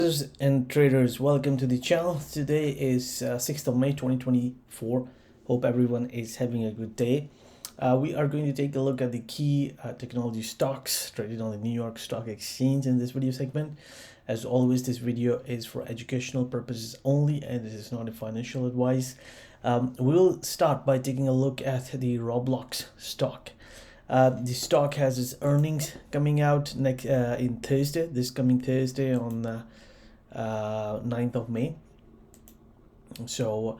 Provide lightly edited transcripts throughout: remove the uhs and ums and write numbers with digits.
And traders, welcome to the channel. Today is 6th of May 2024. Hope everyone is having a good day. We are going to take a look at the key technology stocks traded on the New York Stock Exchange in this video segment. As always, this video is for educational purposes only and this is not a financial advice. We'll start by taking a look at the RBLX stock. The stock has its earnings coming out next this coming Thursday on 9th of May. So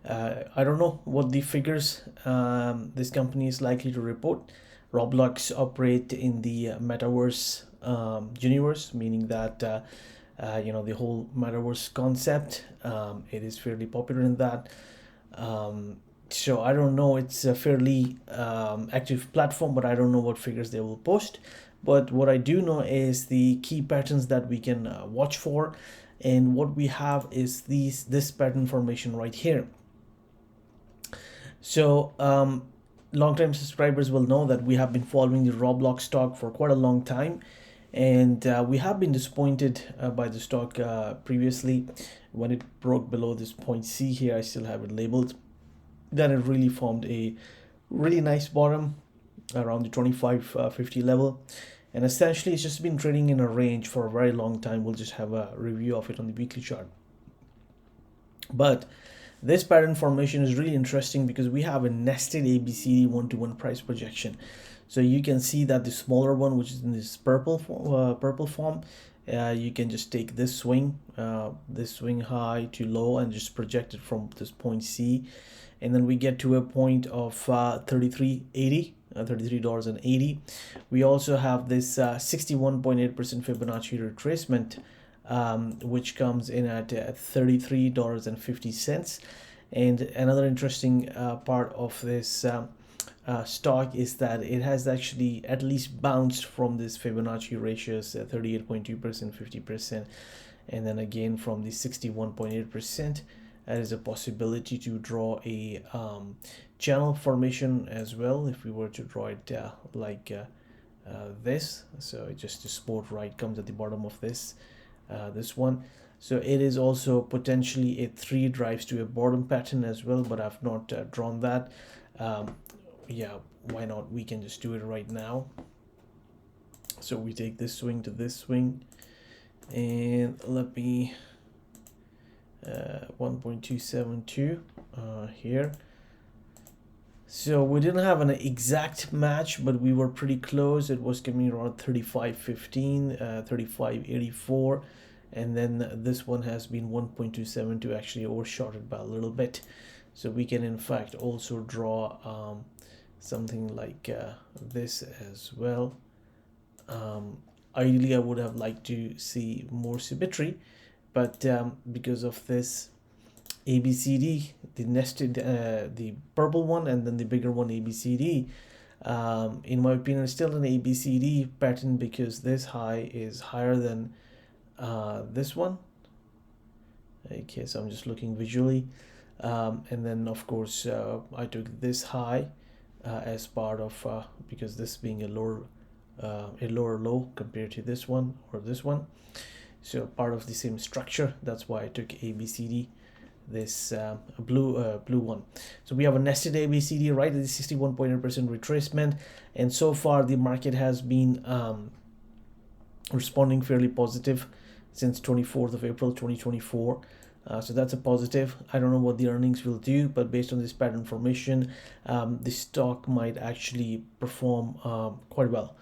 I don't know what the figures this company is likely to report. RBLX operate in the metaverse universe, meaning that the whole metaverse concept, it is fairly popular in that. So I don't know, it's a fairly active platform, but I don't know what figures they will post. But what I do know is the key patterns that we can watch for, and what we have is this pattern formation right here. So long-time subscribers will know that we have been following the RBLX stock for quite a long time, and we have been disappointed by the stock previously when it broke below this point C here. I still have it labeled. Then it really formed a really nice bottom around the 2550 level, and essentially it's just been trading in a range for a very long time. We'll just have a review of it on the weekly chart. But this pattern formation is really interesting because we have a nested ABCD one-to-one price projection. So you can see that the smaller one, which is in this purple form, you can just take this swing high to low and just project it from this point C, and then we get to a point of $33.80. We also have this 61.8% Fibonacci retracement, which comes in at $33.50. And another interesting part of this stock is that it has actually at least bounced from this Fibonacci ratios, 38.2%, 50%, and then again from the 61.8%. That is a possibility to draw a channel formation as well if we were to draw it like this. So just the support right comes at the bottom of this one. So it is also potentially a 3 drives to a bottom pattern as well, but I've not drawn that. Yeah, why not? We can just do it right now. So we take this swing to this swing, and let me 1.272 here. So we didn't have an exact match, but we were pretty close. It was coming around 35.15, 35.84, and then this one has been 1.272, actually overshot it by a little bit. So we can in fact also draw something like this as well. Ideally I would have liked to see more symmetry, but because of this ABCD, the nested, the purple one and then the bigger one ABCD, in my opinion, still an ABCD pattern because this high is higher than this one. Okay, so I'm just looking visually, and then of course I took this high as part of because this being a lower low compared to this one or this one. So part of the same structure, that's why I took ABCD, this blue one. So we have a nested ABCD right at the 61.8% retracement, and so far the market has been responding fairly positive since 24th of April 2024. So that's a positive. I don't know what the earnings will do, but based on this pattern formation, the stock might actually perform quite well.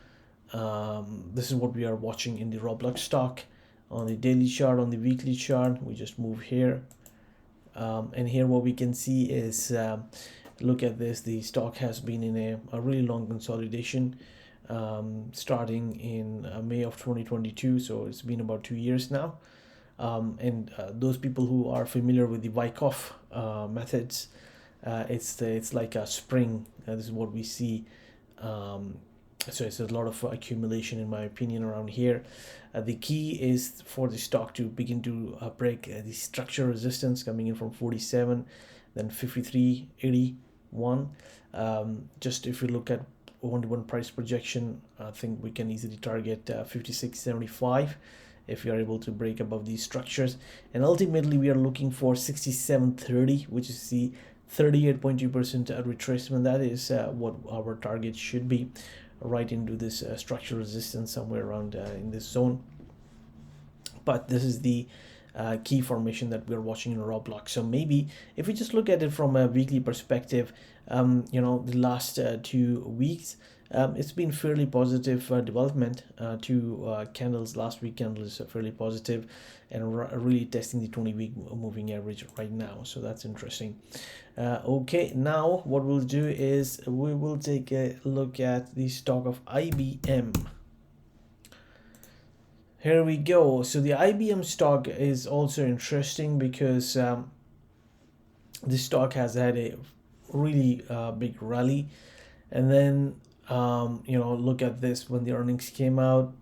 This is what we are watching in the RBLX stock. On the daily chart, on the weekly chart, we just move here, and here what we can see is, look at this, the stock has been in a really long consolidation starting in May of 2022, so it's been about 2 years now. And those people who are familiar with the Wyckoff methods, it's like a spring. This is what we see. So it's a lot of accumulation in my opinion around here. The key is for the stock to begin to break the structure resistance coming in from 47, then 53.81. Just if you look at one-to-one price projection, I think we can easily target 56.75, if you are able to break above these structures. And ultimately we are looking for 67.30, which is the 38.2% retracement. That is what our target should be, right into this structural resistance somewhere around in this zone. But this is the key formation that we're watching in raw block. So maybe if we just look at it from a weekly perspective, the last 2 weeks, it's been fairly positive development. Two candles, last week candle is fairly positive, and really testing the 20-week moving average right now. So that's interesting. Okay, now what we'll do is we will take a look at the stock of IBM. Here we go. So the IBM stock is also interesting because this stock has had a really big rally, and then look at this. When the earnings came out,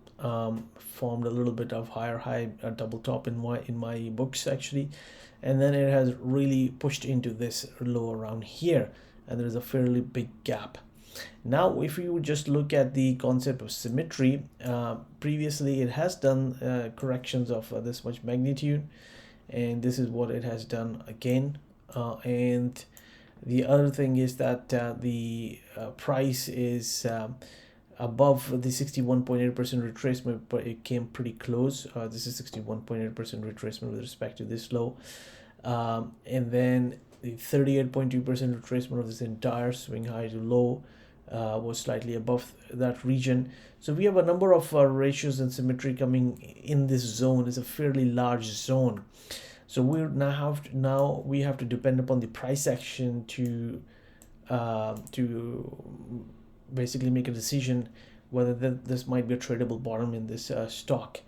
formed a little bit of higher high, double top in my books actually, and then it has really pushed into this low around here, and there's a fairly big gap. Now if you just look at the concept of symmetry, previously it has done corrections of this much magnitude, and this is what it has done again. And the other thing is that the price is above the 61.8% retracement, but it came pretty close. This is 61.8% retracement with respect to this low, and then the 38.2% retracement of this entire swing high to low was slightly above that region. So we have a number of ratios and symmetry coming in this zone. It's a fairly large zone. So we have to depend upon the price action to basically make a decision whether this might be a tradable bottom in this stock.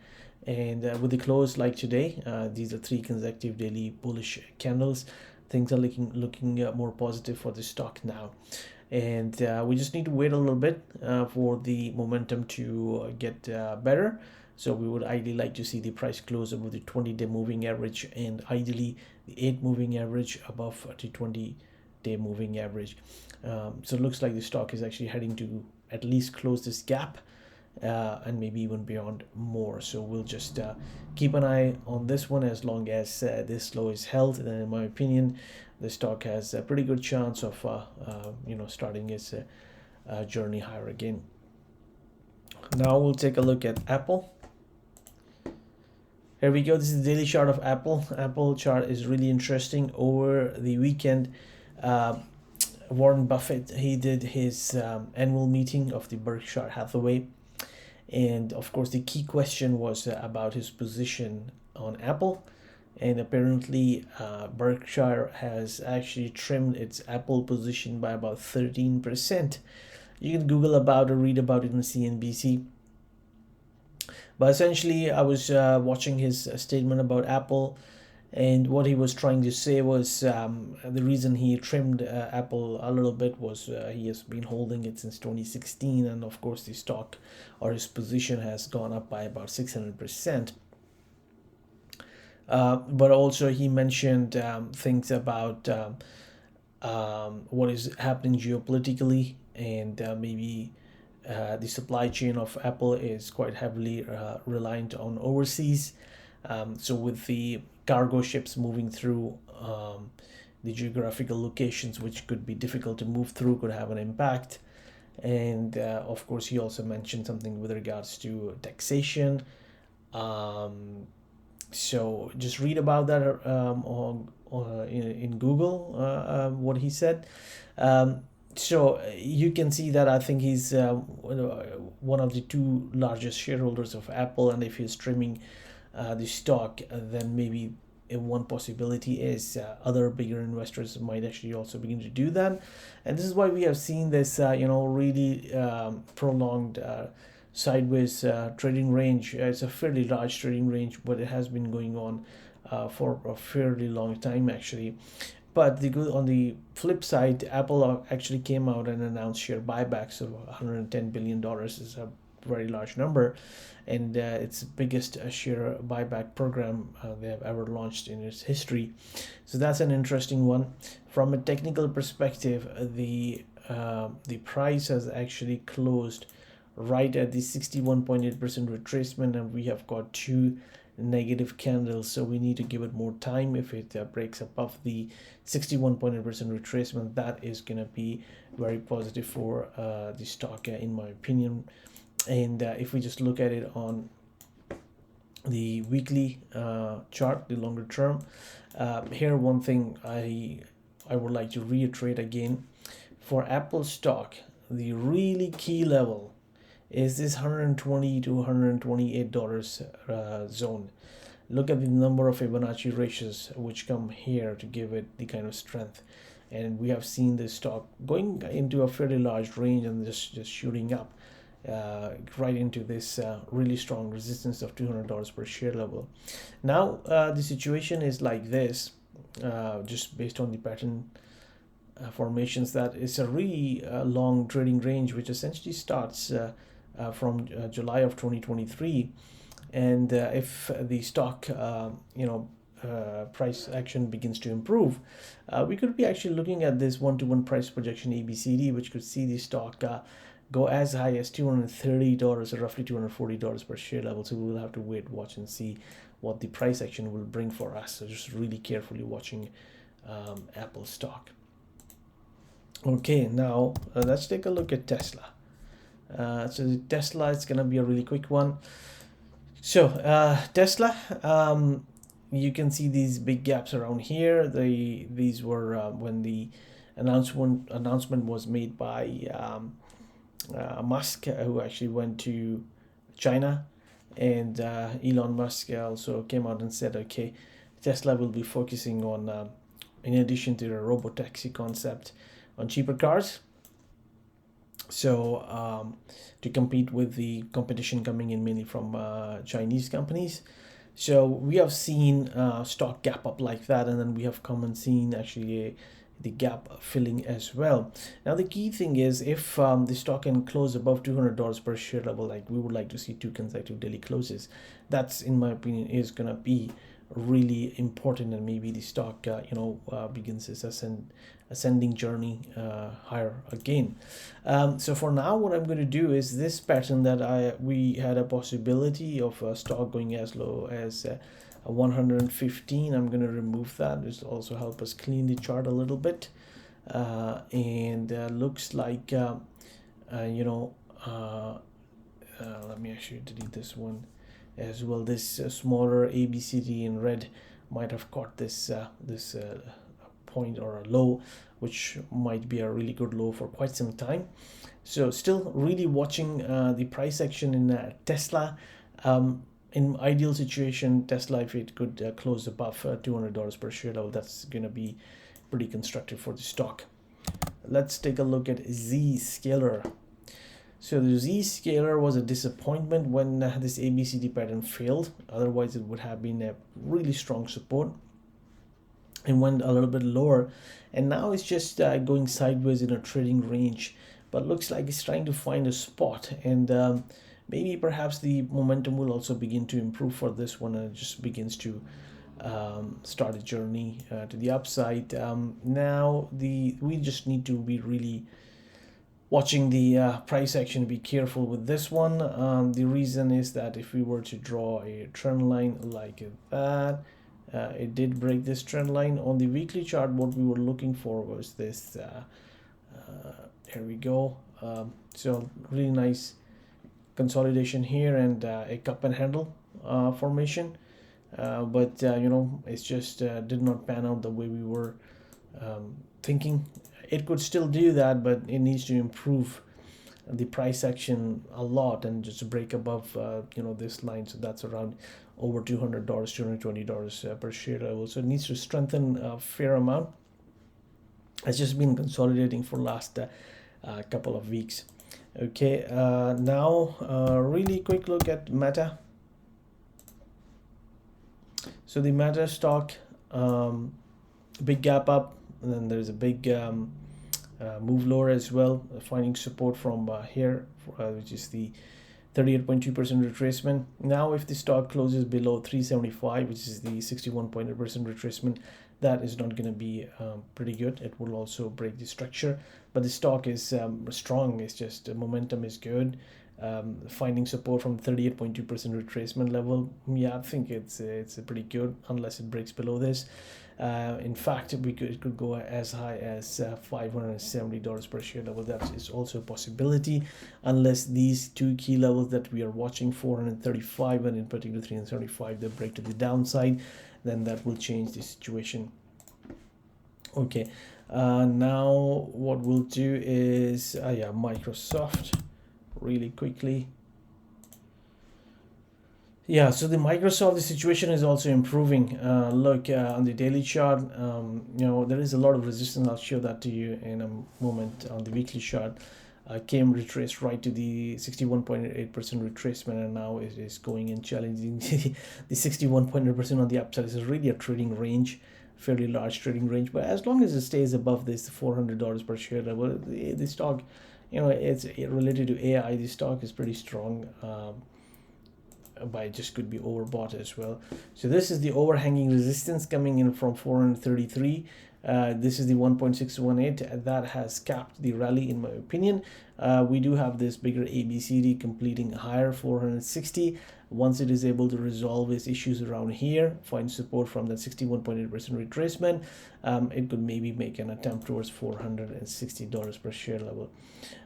And with the close like today, these are 3 consecutive daily bullish candles. Things are looking more positive for the stock now. And we just need to wait a little bit for the momentum to get better. So we would ideally like to see the price close above the 20-day moving average, and ideally the 8 moving average above the 20-day moving average. So it looks like the stock is actually heading to at least close this gap, and maybe even beyond more. So we'll just keep an eye on this one. As long as this low is held, then in my opinion the stock has a pretty good chance of starting its journey higher again. Now we'll take a look at Apple. Here we go. This is the daily chart of Apple. Apple chart is really interesting. Over the weekend, Warren Buffett, he did his annual meeting of the Berkshire Hathaway, and of course the key question was about his position on Apple. And apparently Berkshire has actually trimmed its Apple position by about 13%. You can Google about or read about it on CNBC. But essentially I was watching his statement about Apple, and what he was trying to say was the reason he trimmed Apple a little bit was he has been holding it since 2016, and of course the stock or his position has gone up by about 600%. But also he mentioned things about what is happening geopolitically, and maybe the supply chain of Apple is quite heavily reliant on overseas. So with the cargo ships moving through the geographical locations, which could be difficult to move through, could have an impact. And of course he also mentioned something with regards to taxation. So just read about that in Google, what he said. So you can see that I think he's one of the 2 largest shareholders of Apple, and if he's trimming the stock, then maybe one possibility is other bigger investors might actually also begin to do that. And this is why we have seen this really prolonged sideways trading range. It's a fairly large trading range, but it has been going on for a fairly long time actually. But on the flip side, Apple actually came out and announced share buybacks of $110 billion. Is a very large number, and it's biggest share buyback program they have ever launched in its history. So that's an interesting one. From a technical perspective, the price has actually closed right at the 61.8% retracement, and we have got two negative candles, so we need to give it more time. If it breaks above the 61.8% retracement, that is going to be very positive for the stock, in my opinion. And if we just look at it on the weekly chart, the longer term, here one thing I would like to reiterate again: for Apple stock, the really key level is this $120 to $128 zone. Look at the number of Fibonacci ratios which come here to give it the kind of strength. And we have seen this stock going into a fairly large range and just shooting up right into this really strong resistance of $200 per share level. Now the situation is like this, just based on the pattern formations, that it's a really long trading range which essentially starts from July of 2023. And if the stock price action begins to improve, we could be actually looking at this one-to-one price projection ABCD, which could see the stock go as high as $230 or roughly $240 per share level. So we will have to wait, watch, and see what the price action will bring for us. So just really carefully watching Apple stock. Okay, now let's take a look at Tesla. So the Tesla, it's gonna be a really quick one. So Tesla, you can see these big gaps around here. These were when the announcement was made by Musk, who actually went to China, and Elon Musk also came out and said, okay, Tesla will be focusing on, in addition to the robotaxi concept, on cheaper cars. So to compete with the competition coming in mainly from Chinese companies. So we have seen stock gap up like that, and then we have come and seen actually the gap filling as well. Now the key thing is, if the stock can close above $200 per share level, like we would like to see 2 consecutive daily closes, that's, in my opinion, is gonna be really important, and maybe the stock begins its ascending journey higher again. So for now, what I'm going to do is this pattern that we had a possibility of stock going as low as 115. I'm going to remove that. This will also help us clean the chart a little bit, and looks like let me actually delete this one as well. This smaller ABCD in red might have caught this point or a low, which might be a really good low for quite some time. So still really watching the price action in Tesla. In ideal situation, Tesla, if it could close above $200 per share level, that's going to be pretty constructive for the stock. Let's take a look at Zscaler. So the Zscaler was a disappointment when this ABCD pattern failed. Otherwise, it would have been a really strong support, and went a little bit lower. And now it's just going sideways in a trading range, but looks like it's trying to find a spot. And maybe perhaps the momentum will also begin to improve for this one, and it just begins to start a journey to the upside. Now we just need to be really watching the price action. Be careful with this one. The reason is that if we were to draw a trend line like that, it did break this trend line on the weekly chart. What we were looking for was this. Here we go. So really nice consolidation here, and a cup and handle formation. But it's just did not pan out the way we were thinking. It could still do that, but it needs to improve the price action a lot and just break above this line. So that's around over $200, $220 per share level. So it needs to strengthen a fair amount. It's just been consolidating for last couple of weeks. Okay, now really quick look at Meta. So the Meta stock, big gap up, and then there's a big move lower as well, finding support from here, which is the 38.2% retracement. Now if the stock closes below 375, which is the 61.8% retracement, that is not going to be pretty good. It will also break the structure, but the stock is strong. It's just momentum is good, finding support from 38.2% retracement level. Yeah, I think it's pretty good unless it breaks below this. In fact, it could go as high as $570 per share level. That is also a possibility, unless these two key levels that we are watching, 435 and in particular 375, they break to the downside. Then that will change the situation. Okay, now what we'll do is Microsoft really quickly. Yeah, so the Microsoft, the situation is also improving. Look, on the daily chart, there is a lot of resistance. I'll show that to you in a moment. On the weekly chart, came retraced right to the 61.8% retracement, and now it is going and challenging the 61.8% on the upside. It's really a trading range, fairly large trading range. But as long as it stays above this $400 per share level, the stock, it's related to AI. The stock is pretty strong. But it just could be overbought as well. So this is the overhanging resistance coming in from 433. This is the 1.618 that has capped the rally, in my opinion. We do have this bigger ABCD completing higher, 460. Once it is able to resolve its issues around here, find support from that 61.8% retracement, it could maybe make an attempt towards $460 per share level.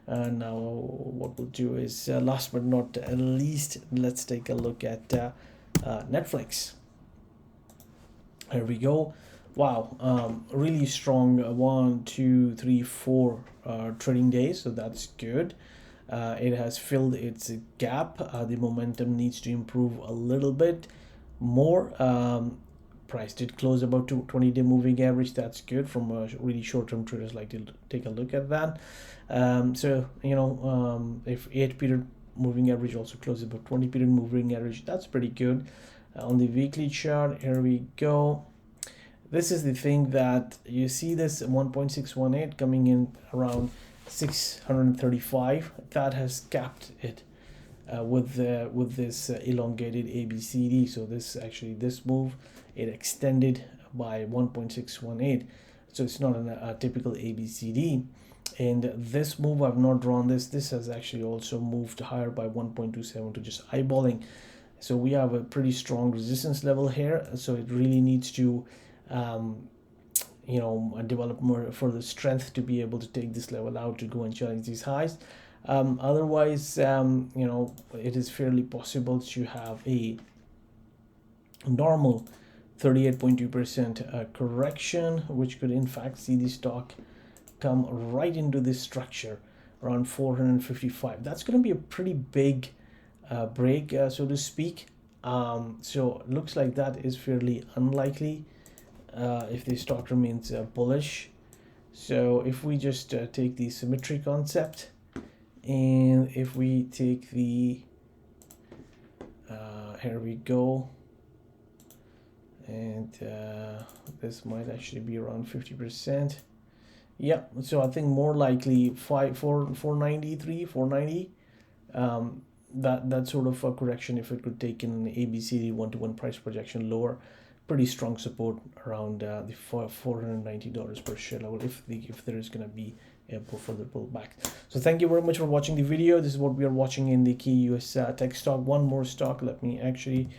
Now what we'll do is, last but not least, let's take a look at Netflix. Here we go. Wow, really strong 1, 2, 3, 4 trading days, so that's good. It has filled its gap. The momentum needs to improve a little bit more. Price did close about 20-day moving average. That's good. From really short-term traders like to take a look at that. If 8-period moving average also closes about 20-period moving average, that's pretty good. On the weekly chart, here we go. This is the thing that you see, this 1.618 coming in around 635. That has capped it with this elongated ABCD. So this move, it extended by 1.618. So it's not a typical ABCD. And this move, I've not drawn this. This has actually also moved higher by 1.27 to just eyeballing. So we have a pretty strong resistance level here. So it really needs to develop more further strength to be able to take this level out to go and challenge these highs. Otherwise, it is fairly possible to have a normal 38.2% correction, which could in fact see the stock come right into this structure around 455. That's going to be a pretty big break, so to speak. So it looks like that is fairly unlikely if the stock remains bullish. So if we just take the symmetry concept, and if we take the here we go, and this might actually be around 50%. Yeah, so I think more likely 493, 490. That sort of a correction, if it could take in an ABCD 1-to-1 price projection lower, pretty strong support around the $490 per share level if there is going to be a further pullback. So thank you very much for watching the video. This is what we are watching in the key US tech stock. One more stock, let me actually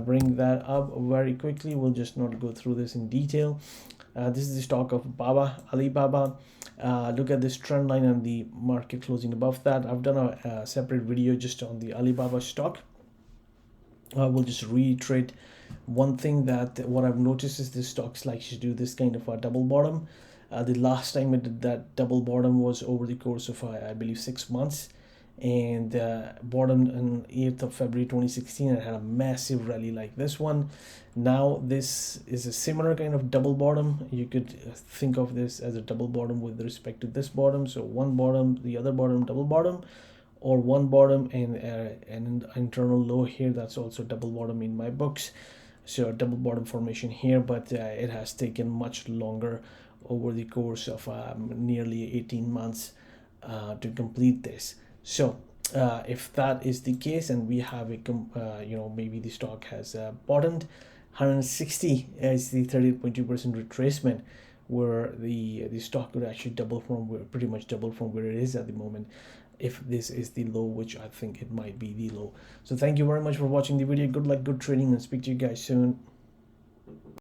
bring that up very quickly. We'll just not go through this in detail. This is the stock of Alibaba. Look at this trend line and the market closing above that. I've done a separate video just on the Alibaba stock. We'll just reiterate one thing, that what I've noticed is this stocks likes to do this kind of a double bottom. The last time it did that double bottom was over the course of I believe 6 months, and bottomed on 8th of February 2016 and had a massive rally like this one. Now this is a similar kind of double bottom. You could think of this as a double bottom with respect to this bottom. So one bottom, the other bottom, double bottom, or one bottom and an internal low here. That's also double bottom in my books. So double bottom formation here, but it has taken much longer over the course of nearly 18 months to complete this. So if that is the case, and we have a maybe the stock has bottomed, 160 is the 38.2% retracement, where the stock could actually double from pretty much double from where it is at the moment. if this is the low, which I think it might be the low. So thank you very much for watching the video. Good luck, good trading, and speak to you guys soon.